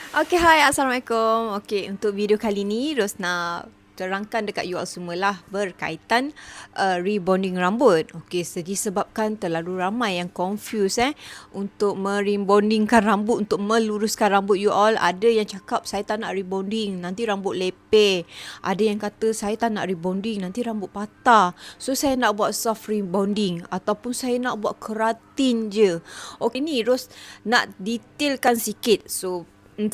Okay, hai, Assalamualaikum. Okay, untuk video kali ni, Ros nak terangkan dekat you all semualah berkaitan rebonding rambut. Okay, disebabkan terlalu ramai yang confuse untuk merebondingkan rambut, untuk meluruskan rambut you all. Ada yang cakap, saya tak nak rebonding, nanti rambut lepeh. Ada yang kata, saya tak nak rebonding, nanti rambut patah. So, saya nak buat soft rebonding ataupun saya nak buat keratin je. Okay, ni Ros nak detailkan sikit. So,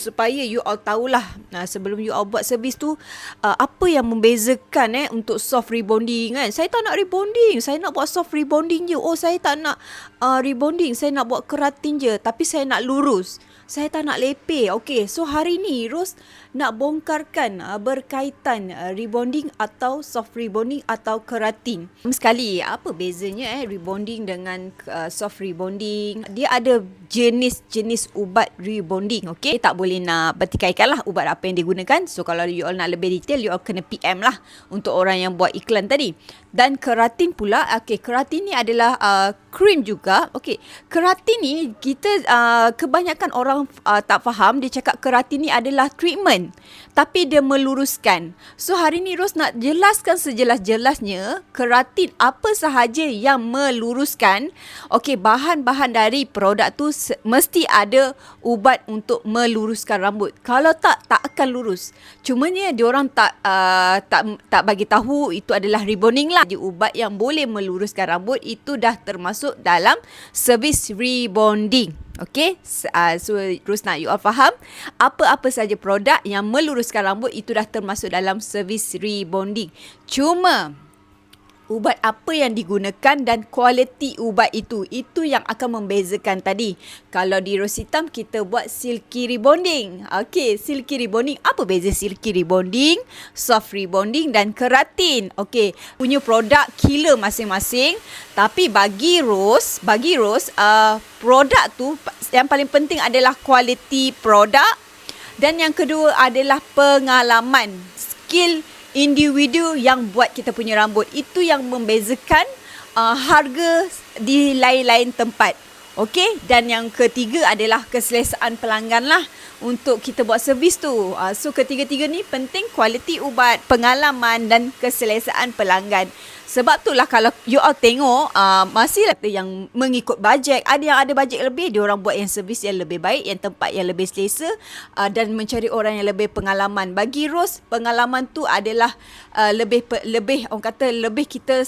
supaya you all tahulah sebelum you all buat servis tu apa yang membezakan untuk soft rebonding kan. Saya tak nak rebonding, saya nak buat soft rebonding je. Oh, saya tak nak rebonding, saya nak buat keratin je, tapi saya nak lurus, saya tak nak lepeh. Okay, so hari ni Ros nak bongkarkan berkaitan rebonding atau soft rebonding atau keratin. Sekali, apa bezanya rebonding dengan soft rebonding? Dia ada jenis-jenis ubat rebonding. Okay, tak boleh nak bertikaikan lah ubat apa yang digunakan. So kalau you all nak lebih detail, you all kena PM lah untuk orang yang buat iklan tadi. Dan keratin pula, okay, keratin ni adalah krim juga. Okay, keratin ni kita kebanyakan orang tak faham. Dia cakap keratin ni adalah treatment, tapi dia meluruskan. So hari ni Ros nak jelaskan sejelas-jelasnya keratin apa sahaja yang meluruskan. Okay, bahan-bahan dari produk tu mesti ada ubat untuk meluruskan rambut. Kalau tak akan lurus. Cumanya diorang tak bagi tahu itu adalah rebonding lah. Jadi ubat yang boleh meluruskan rambut itu dah termasuk dalam servis rebonding. Okay, so Ros nak you all faham apa-apa saja produk yang meluruskan rambut itu dah termasuk dalam servis rebonding. Cuma ubat apa yang digunakan dan kualiti ubat itu yang akan membezakan tadi. Kalau di Ros Hitam kita buat silky rebonding. Okay, silky rebonding. Apa beza silky rebonding, soft rebonding dan keratin? Okay, punya produk killer masing-masing. Tapi bagi Ros, produk tu yang paling penting adalah kualiti produk. Dan yang kedua adalah pengalaman, skill individu yang buat kita punya rambut. Itu yang membezakan harga di lain-lain tempat. Okey, dan yang ketiga adalah keselesaan pelanggan lah untuk kita buat servis tu. So ketiga-tiga ni penting, kualiti ubat, pengalaman dan keselesaan pelanggan. Sebab itulah kalau you all tengok masih ada yang mengikut bajet. Ada yang ada bajet lebih, dia orang buat yang servis yang lebih baik, yang tempat yang lebih selesa dan mencari orang yang lebih pengalaman. Bagi Ros, pengalaman tu adalah lebih orang kata lebih kita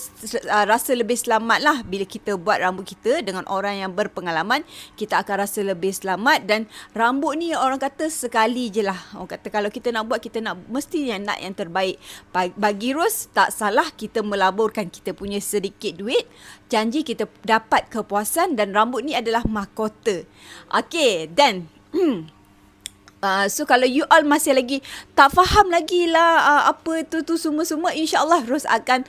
rasa lebih selamat lah bila kita buat rambut kita dengan orang yang berpengalaman. Kita akan rasa lebih selamat. Dan rambut ni orang kata sekali je lah. Orang kata kalau kita nak buat, kita nak mesti nak yang terbaik. Bagi Ros, tak salah kita melaburkan kita punya sedikit duit, janji kita dapat kepuasan. Dan rambut ni adalah mahkota. Okay, dan so kalau you all masih lagi tak faham lagi lah apa tu semua-semua, insyaAllah Ros akan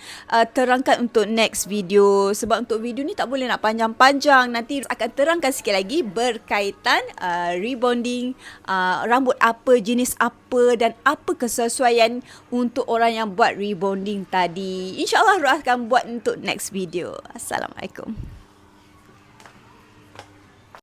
terangkan untuk next video. Sebab untuk video ni tak boleh nak panjang-panjang. Nanti Ros akan terangkan sikit lagi berkaitan rebonding, rambut apa, jenis apa dan apa kesesuaian untuk orang yang buat rebonding tadi. InsyaAllah Ros akan buat untuk next video. Assalamualaikum.